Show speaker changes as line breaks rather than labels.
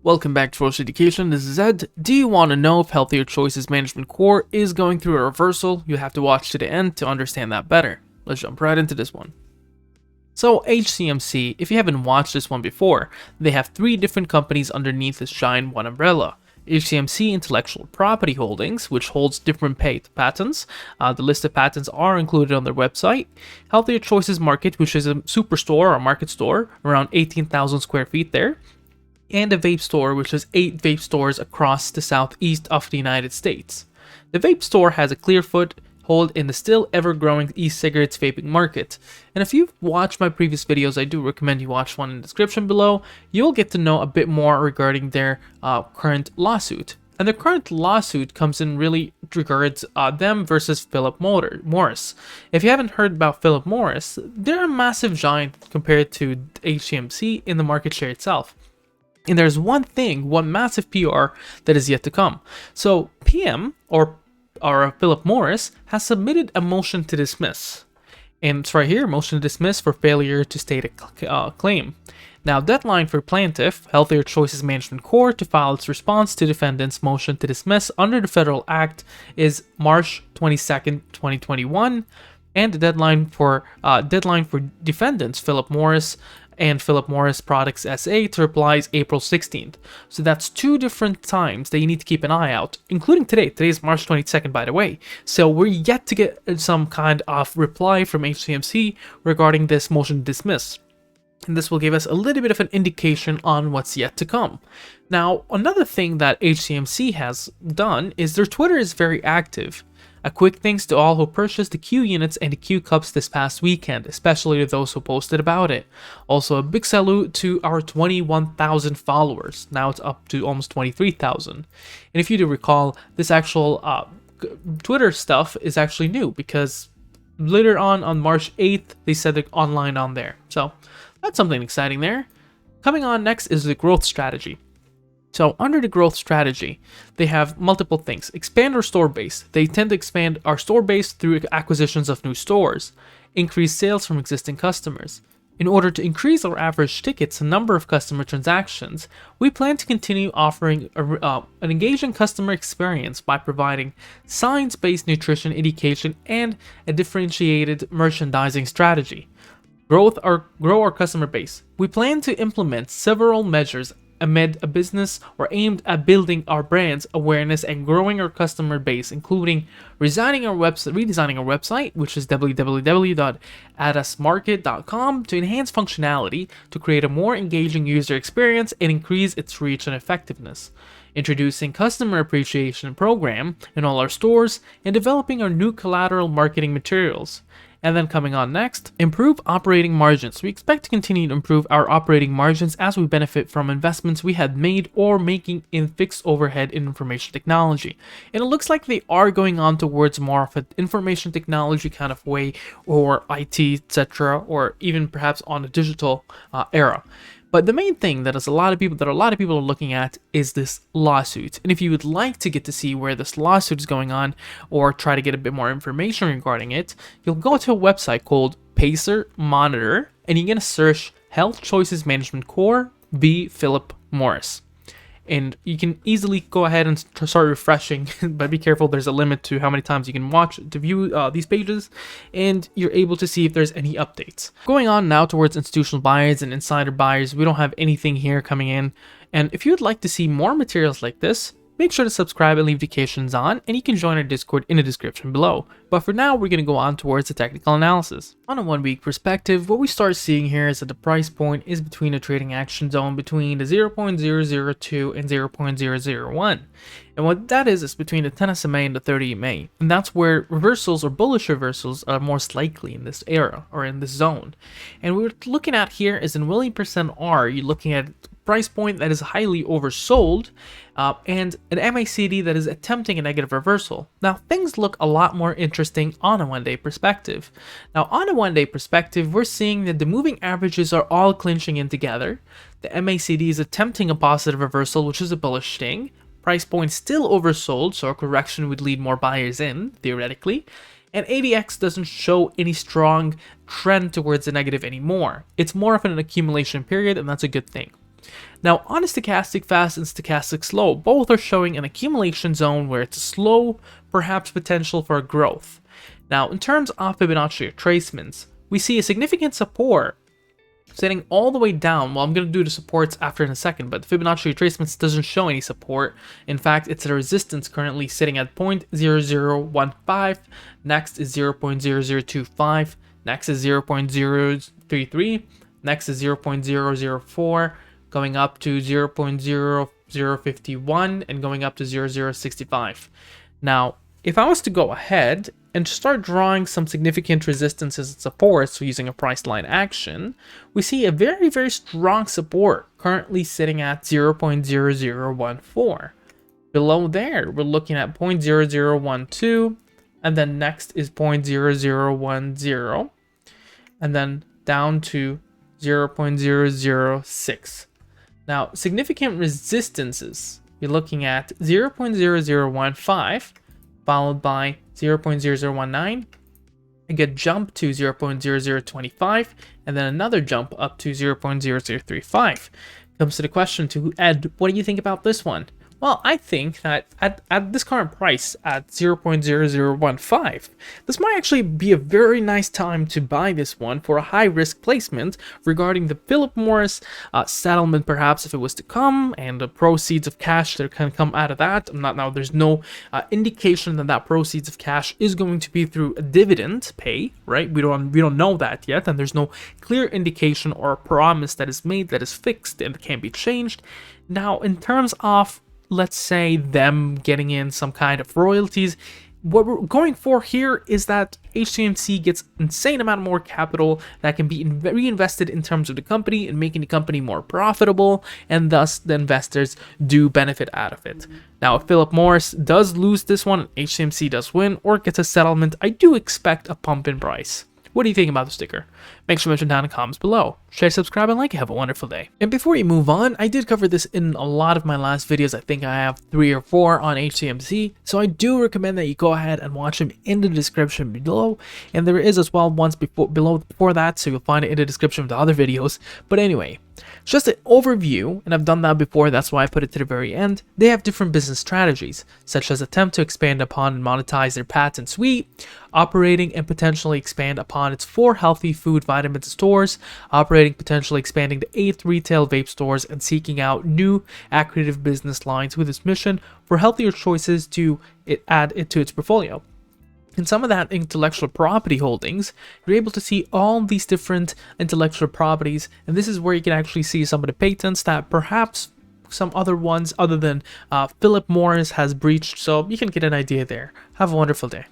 Welcome back to Ferocious Education, this is Ed. Do you want to know if Healthier Choices Management Corp is going through a reversal? You have to watch to the end to understand that better. Let's jump right into this one. So HCMC, if you haven't watched this one before, they have three different companies underneath this giant one umbrella. HCMC Intellectual Property Holdings, which holds different patents. The list of patents are included on their website. Healthier Choices Market, which is a superstore or market store, around 18,000 square feet there. And a vape store, which is 8 vape stores across the southeast of the United States. The vape store has a clear foothold in the still ever-growing e-cigarettes vaping market. And if you've watched my previous videos, I do recommend you watch one in the description below. You'll get to know a bit more regarding their current lawsuit. And the current lawsuit comes in really regards them versus Philip Morris. If you haven't heard about Philip Morris, they're a massive giant compared to HCMC in the market share itself. And there's one massive PR that is yet to come. So PM, or Philip Morris, has submitted a motion to dismiss. And it's right here, motion to dismiss for failure to state a claim. Now, deadline for plaintiff, Healthier Choices Management Corp, to file its response to defendant's motion to dismiss under the federal act is March 22nd, 2021. And the deadline for defendants, Philip Morris and Philip Morris Products SA, to reply is April 16th. So that's 2 different times that you need to keep an eye out, including today. Today is March 22nd, by the way. So we're yet to get some kind of reply from HCMC regarding this motion to dismiss. And this will give us a little bit of an indication on what's yet to come. Now, another thing that HCMC has done is their Twitter is very active. A quick thanks to all who purchased the Q units and the Q cups this past weekend, especially to those who posted about it. Also, a big salute to our 21,000 followers. Now it's up to almost 23,000. And if you do recall, this actual Twitter stuff is actually new because later on March 8th, they said they're online on there. So that's something exciting there. Coming on next is the growth strategy. So under the growth strategy, they have multiple things. Expand our store base. They tend to expand our store base through acquisitions of new stores. Increase sales from existing customers. In order to increase our average tickets and number of customer transactions, we plan to continue offering an engaging customer experience by providing science-based nutrition education and a differentiated merchandising strategy. Grow our customer base. We plan to implement several measures amid a business or aimed at building our brand's awareness and growing our customer base, including redesigning our website, which is www.adasmarket.com, to enhance functionality, to create a more engaging user experience and increase its reach and effectiveness. Introducing customer appreciation program in all our stores and developing our new collateral marketing materials. And then coming on next, improve operating margins. We expect to continue to improve our operating margins as we benefit from investments we had made or making in fixed overhead in information technology. And it looks like they are going on towards more of an information technology kind of way, or IT, etc., or even perhaps on a digital era. But the main thing that a lot of people are looking at is this lawsuit. And if you would like to get to see where this lawsuit is going on or try to get a bit more information regarding it, you'll go to a website called Pacer Monitor and you're going to search Health Choices Management Corp v. Philip Morris. And you can easily go ahead and start refreshing, but be careful, there's a limit to how many times you can view these pages, and you're able to see if there's any updates. Going on now towards institutional buyers and insider buyers, we don't have anything here coming in. And if you would like to see more materials like this, make sure to subscribe and leave notifications on, and you can join our Discord in the description below. But for now, we're going to go on towards the technical analysis. On a 1-week perspective, what we start seeing here is that the price point is between a trading action zone between the 0.002 and 0.001. And what that is between the 10 SMA and the 30 EMA. And that's where reversals or bullish reversals are most likely in this era or in this zone. And what we're looking at here is in willing percent R, you're looking at price point that is highly oversold, and an MACD that is attempting a negative reversal. Now, things look a lot more interesting on a 1-day perspective. Now, on a 1-day perspective, we're seeing that the moving averages are all clinching in together. The MACD is attempting a positive reversal, which is a bullish thing. Price point still oversold, so a correction would lead more buyers in, theoretically. And ADX doesn't show any strong trend towards the negative anymore. It's more of an accumulation period, and that's a good thing. Now, on a stochastic fast and stochastic slow, both are showing an accumulation zone where it's slow, perhaps potential for growth. Now, in terms of Fibonacci retracements, we see a significant support sitting all the way down. Well, I'm going to do the supports after in a second, but the Fibonacci retracements doesn't show any support. In fact, it's a resistance currently sitting at 0.0015. Next is 0.0025. Next is 0.033. Next is 0.004. Going up to 0.0051 and going up to 0.0065. Now, if I was to go ahead and start drawing some significant resistances and supports, so using a price line action, we see a very, very strong support currently sitting at 0.0014. Below there, we're looking at 0.0012, and then next is 0.0010, and then down to 0.006. Now, significant resistances, you're looking at 0.0015, followed by 0.0019, a good jump to 0.0025, and then another jump up to 0.0035. Comes to the question to Ed, what do you think about this one? Well, I think that at this current price, at 0.0015, this might actually be a very nice time to buy this one for a high-risk placement regarding the Philip Morris settlement, perhaps, if it was to come, and the proceeds of cash that can come out of that. There's no indication that that proceeds of cash is going to be through a dividend pay, right? We don't know that yet, and there's no clear indication or promise that is made that is fixed and can't be changed. Now, in terms of, let's say, them getting in some kind of royalties, what we're going for here is that HCMC gets insane amount more capital that can be reinvested in terms of the company and making the company more profitable, and thus the investors do benefit out of it. Now, if Philip Morris does lose this one, HCMC does win, or gets a settlement, I do expect a pump in price. What do you think about the sticker? Make sure to mention down in the comments below. Share, subscribe, and like. Have a wonderful day. And before you move on, I did cover this in a lot of my last videos. I think I have 3 or 4 on HCMC. So I do recommend that you go ahead and watch them in the description below. And there is as well ones before that, so you'll find it in the description of the other videos. But anyway, just an overview, and I've done that before, that's why I put it to the very end. They have different business strategies, such as attempt to expand upon and monetize their patent suite, operating and potentially expand upon its 4 healthy food vitamin stores, operating potentially expanding to 8 retail vape stores, and seeking out new accretive business lines with its mission for healthier choices to add it to its portfolio. In some of that intellectual property holdings, you're able to see all these different intellectual properties, and this is where you can actually see some of the patents that perhaps some other ones other than Philip Morris has breached, so you can get an idea there. Have a wonderful day.